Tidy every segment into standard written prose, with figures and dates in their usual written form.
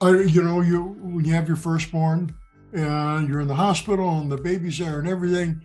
When you have your firstborn and you're in the hospital and the baby's there and everything.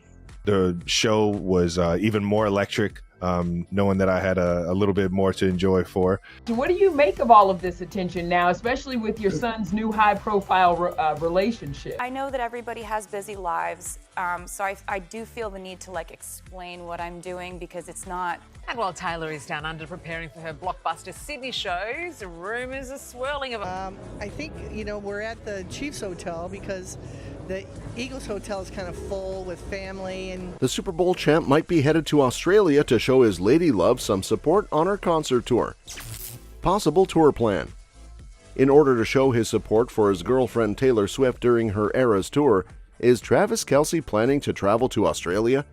The show was even more electric, knowing that I had a little bit more to enjoy for. What do you make of all of this attention now, especially with your son's new high-profile relationship? I know that everybody has busy lives, so I do feel the need to explain what I'm doing because it's not. And while Taylor is down under preparing for her blockbuster Sydney shows, rumours are swirling of. I think we're at the Chiefs Hotel because the Eagles Hotel is kind of full with family. And the Super Bowl champ might be headed to Australia to show his lady love some support on her concert tour. Possible tour plan. In order to show his support for his girlfriend Taylor Swift during her Eras tour, is Travis Kelce planning to travel to Australia?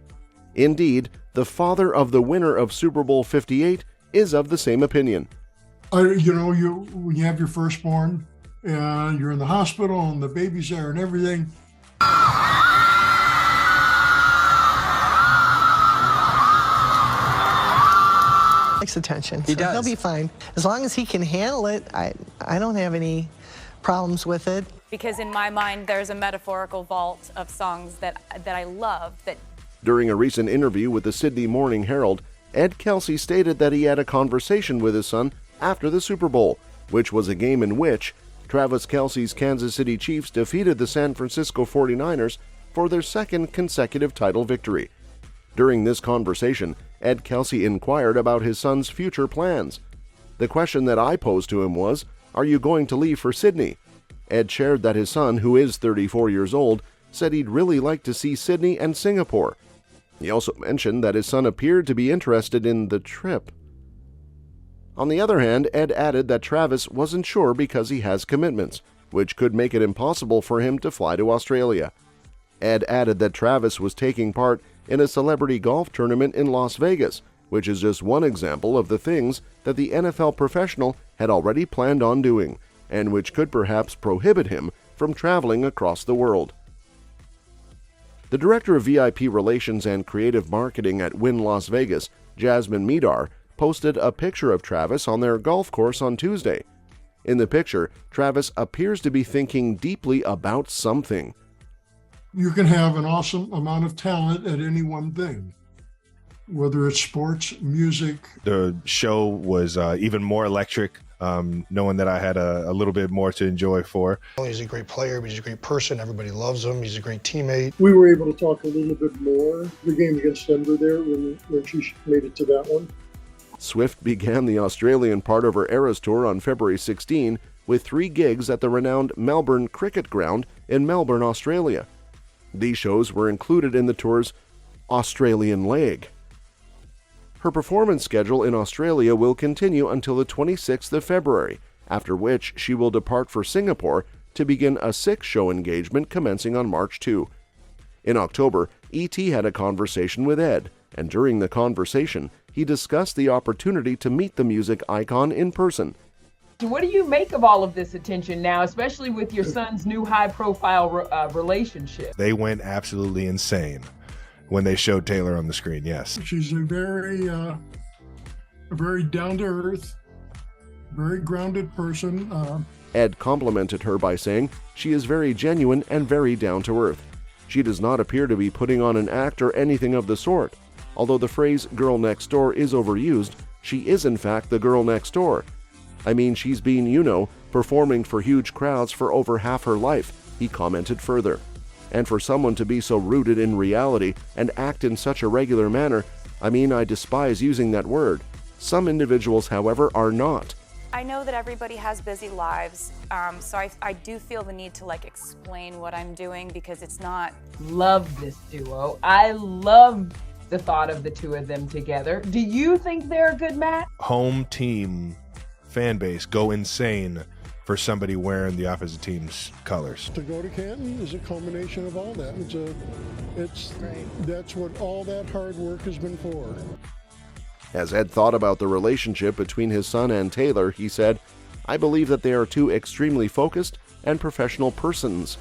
Indeed, the father of the winner of Super Bowl 58 is of the same opinion. When you have your firstborn and you're in the hospital and the baby's there and everything. Likes attention. He does. He'll be fine. As long as he can handle it, I don't have any problems with it. Because in my mind, there's a metaphorical vault of songs that I love. During a recent interview with the Sydney Morning Herald, Ed Kelce stated that he had a conversation with his son after the Super Bowl, which was a game in which Travis Kelce's Kansas City Chiefs defeated the San Francisco 49ers for their second consecutive title victory. During this conversation, Ed Kelce inquired about his son's future plans. The question that I posed to him was, "Are you going to leave for Sydney?" Ed shared that his son, who is 34 years old, said he'd really like to see Sydney and Singapore. He also mentioned that his son appeared to be interested in the trip. On the other hand, Ed added that Travis wasn't sure because he has commitments, which could make it impossible for him to fly to Australia. Ed added that Travis was taking part in a celebrity golf tournament in Las Vegas, which is just one example of the things that the NFL professional had already planned on doing, and which could perhaps prohibit him from traveling across the world. The director of VIP Relations and Creative Marketing at Wynn Las Vegas, Jasmine Medar, posted a picture of Travis on their golf course on Tuesday. In the picture, Travis appears to be thinking deeply about something. You can have an awesome amount of talent at any one thing, whether it's sports, music. The show was even more electric, knowing that I had a little bit more to enjoy for. He's a great player, but he's a great person. Everybody loves him. He's a great teammate. We were able to talk a little bit more. The game against Denver there when she made it to that one. Swift began the Australian part of her Eras tour on February 16 with 3 gigs at the renowned Melbourne Cricket Ground in Melbourne, Australia. These shows were included in the tour's Australian leg. Her performance schedule in Australia will continue until the 26th of February, after which she will depart for Singapore to begin a 6-show engagement commencing on March 2. In October, E.T. had a conversation with Ed, and during the conversation, he discussed the opportunity to meet the music icon in person. What do you make of all of this attention now, especially with your son's new high-profile relationship? They went absolutely insane when they showed Taylor on the screen, yes. She's a very down-to-earth, very grounded person. Ed complimented her by saying she is very genuine and very down-to-earth. She does not appear to be putting on an act or anything of the sort. Although the phrase girl next door is overused, she is in fact the girl next door. I mean, she's been, performing for huge crowds for over half her life, he commented further. And for someone to be so rooted in reality and act in such a regular manner, I despise using that word. Some individuals, however, are not. I know that everybody has busy lives, so I do feel the need to explain what I'm doing because it's not. Love this duo. I love the thought of the two of them together. Do you think they're a good match? Home team fan base go insane for somebody wearing the opposite team's colors. To go to Canton is a culmination of all that. That's what all that hard work has been for. As Ed thought about the relationship between his son and Taylor, he said, "I believe that they are two extremely focused and professional persons.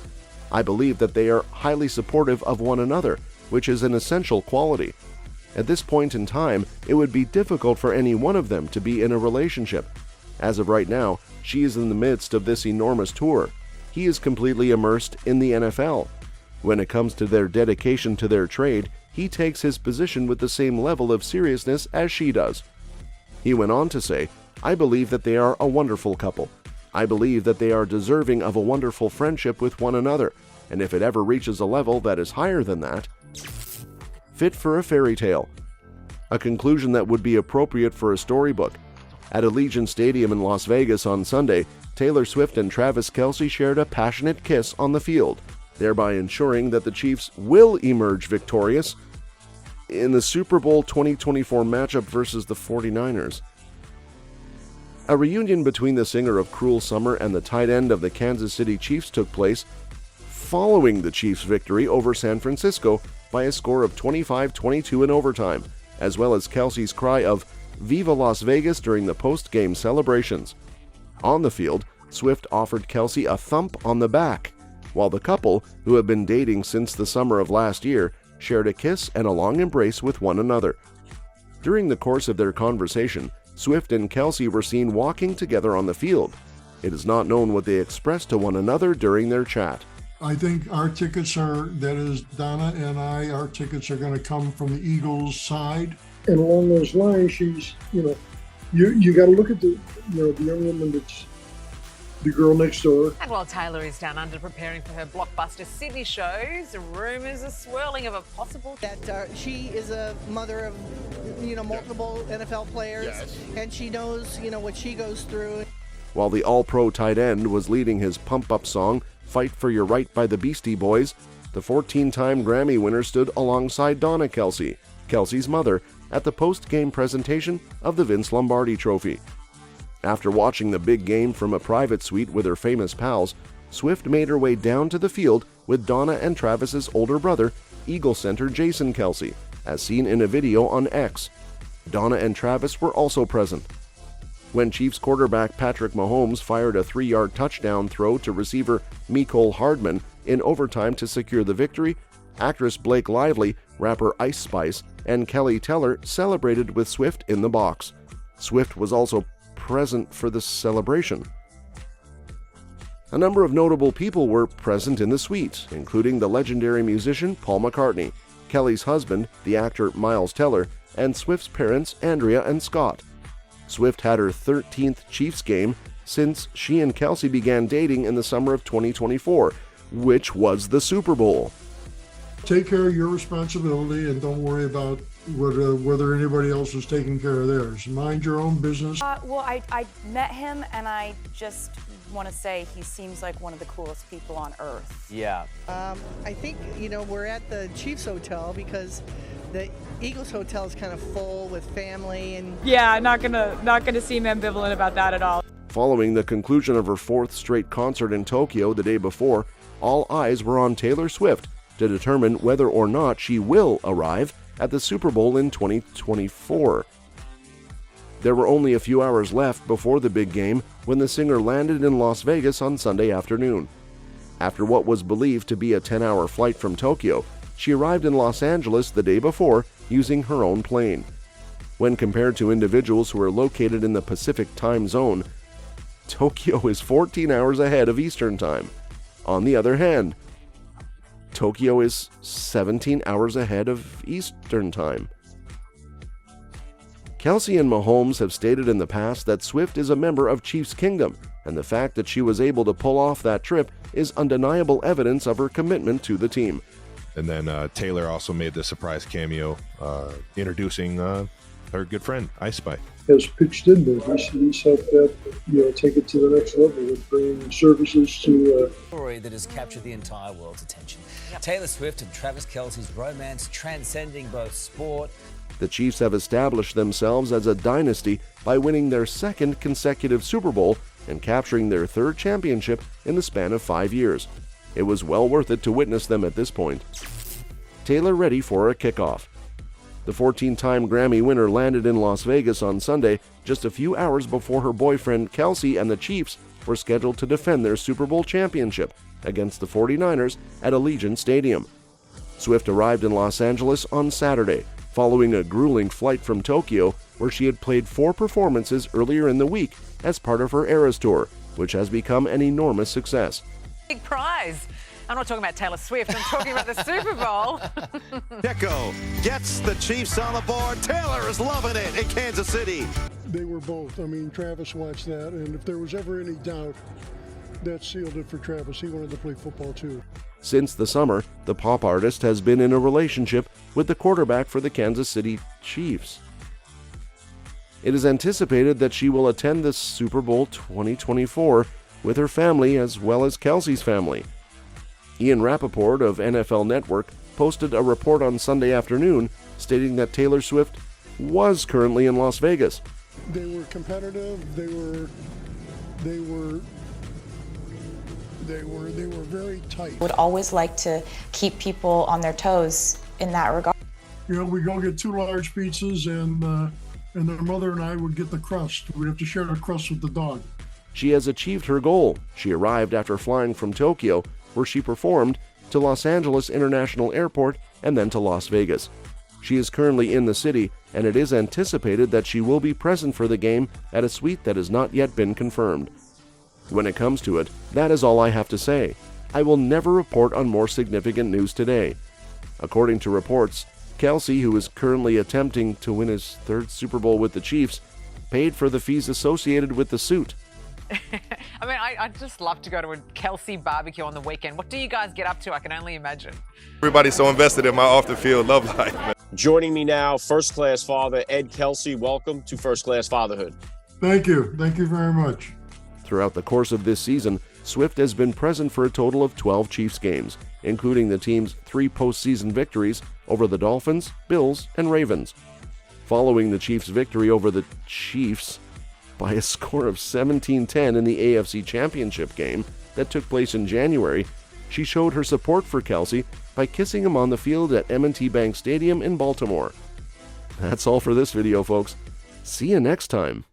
I believe that they are highly supportive of one another, which is an essential quality. At this point in time, it would be difficult for any one of them to be in a relationship. As of right now, she is in the midst of this enormous tour. He is completely immersed in the NFL. When it comes to their dedication to their trade, he takes his position with the same level of seriousness as she does. He went on to say, "I believe that they are a wonderful couple. I believe that they are deserving of a wonderful friendship with one another, and if it ever reaches a level that is higher than that, fit for a fairy tale." A conclusion that would be appropriate for a storybook. At Allegiant Stadium in Las Vegas on Sunday, Taylor Swift and Travis Kelce shared a passionate kiss on the field, thereby ensuring that the Chiefs will emerge victorious in the Super Bowl 2024 matchup versus the 49ers. A reunion between the singer of Cruel Summer and the tight end of the Kansas City Chiefs took place following the Chiefs' victory over San Francisco by a score of 25-22 in overtime, as well as Kelce's cry of "Viva Las Vegas" during the post-game celebrations. On the field, Swift offered Kelce a thump on the back, while the couple, who have been dating since the summer of last year, shared a kiss and a long embrace with one another. During the course of their conversation, Swift and Kelce were seen walking together on the field. It is not known what they expressed to one another during their chat. I think our tickets are, that is Donna and I, our tickets are going to come from the Eagles' side. And along those lines, she's, you got to look at the young woman that's the girl next door. And while Taylor is down under preparing for her blockbuster Sydney shows, rumours are swirling of a possible... That she is a mother of, multiple NFL players, and she knows, what she goes through. While the All-Pro tight end was leading his pump-up song, "Fight for Your Right" by the Beastie Boys, the 14-time Grammy winner stood alongside Donna Kelce, Kelce's mother, at the post-game presentation of the Vince Lombardi Trophy. After watching the big game from a private suite with her famous pals, Swift made her way down to the field with Donna and Travis's older brother, Eagle center Jason Kelce, as seen in a video on X. Donna and Travis were also present. When Chiefs quarterback Patrick Mahomes fired a 3-yard touchdown throw to receiver Mecole Hardman in overtime to secure the victory, actress Blake Lively, rapper Ice Spice, and Kelly Teller celebrated with Swift in the box. Swift was also present for the celebration. A number of notable people were present in the suite, including the legendary musician Paul McCartney, Kelly's husband, the actor Miles Teller, and Swift's parents Andrea and Scott. Swift had her 13th Chiefs game since she and Kelce began dating in the summer of 2024, which was the Super Bowl. Take care of your responsibility and don't worry about whether anybody else is taking care of theirs. Mind your own business. Well, I met him, and I just want to say he seems like one of the coolest people on earth. Yeah. I think, we're at the Chiefs Hotel because the Eagles Hotel is kind of full with family and... Yeah, not gonna seem ambivalent about that at all. Following the conclusion of her 4th straight concert in Tokyo the day before, all eyes were on Taylor Swift to determine whether or not she will arrive at the Super Bowl in 2024. There were only a few hours left before the big game when the singer landed in Las Vegas on Sunday afternoon. After what was believed to be a 10-hour flight from Tokyo, she arrived in Los Angeles the day before using her own plane. When compared to individuals who are located in the Pacific time zone, Tokyo is 14 hours ahead of Eastern Time. On the other hand, Tokyo is 17 hours ahead of Eastern Time. Kelce and Mahomes have stated in the past that Swift is a member of Chiefs Kingdom, and the fact that she was able to pull off that trip is undeniable evidence of her commitment to the team. And then Taylor also made the surprise cameo introducing her good friend, Ice Spice. Has pitched in there. He's helped that, take it to the next level with bringing services to... Story that has captured the entire world's attention. Taylor Swift and Travis Kelce's romance transcending both sport. The Chiefs have established themselves as a dynasty by winning their 2nd consecutive Super Bowl and capturing their 3rd championship in the span of 5 years. It was well worth it to witness them at this point. Taylor ready for a kickoff. The 14-time Grammy winner landed in Las Vegas on Sunday, just a few hours before her boyfriend Kelce and the Chiefs were scheduled to defend their Super Bowl championship against the 49ers at Allegiant Stadium. Swift arrived in Los Angeles on Saturday, following a grueling flight from Tokyo, where she had played 4 performances earlier in the week as part of her Eras Tour, which has become an enormous success. Big prize. I'm not talking about Taylor Swift, I'm talking about the Super Bowl. Deco gets the Chiefs on the board. Taylor is loving it in Kansas City. They were both. I mean, Travis watched that, and if there was ever any doubt, that sealed it for Travis. He wanted to play football too. Since the summer, the pop artist has been in a relationship with the quarterback for the Kansas City Chiefs. It is anticipated that she will attend the Super Bowl 2024 with her family as well as Kelce's family. Ian Rappaport of NFL Network posted a report on Sunday afternoon stating that Taylor Swift was currently in Las Vegas. They were competitive. They were very tight. Would always like to keep people on their toes in that regard. You know, we go get 2 large pizzas, and their mother and I would get the crust. We'd have to share the crust with the dog. She has achieved her goal. She arrived after flying from Tokyo, where she performed, to Los Angeles International Airport and then to Las Vegas. She is currently in the city, and it is anticipated that she will be present for the game at a suite that has not yet been confirmed. When it comes to it, that is all I have to say. I will never report on more significant news today. According to reports, Kelce, who is currently attempting to win his 3rd Super Bowl with the Chiefs, paid for the fees associated with the suit. I mean, I'd just love to go to a Kelce barbecue on the weekend. What do you guys get up to? I can only imagine. Everybody's so invested in my off-the-field love life, man. Joining me now, first-class father Ed Kelce. Welcome to First Class Fatherhood. Thank you. Thank you very much. Throughout the course of this season, Swift has been present for a total of 12 Chiefs games, including the team's 3 postseason victories over the Dolphins, Bills, and Ravens. Following the Chiefs' victory over the Chiefs by a score of 17-10 in the AFC Championship game that took place in January, she showed her support for Kelce by kissing him on the field at M&T Bank Stadium in Baltimore. That's all for this video, folks. See you next time.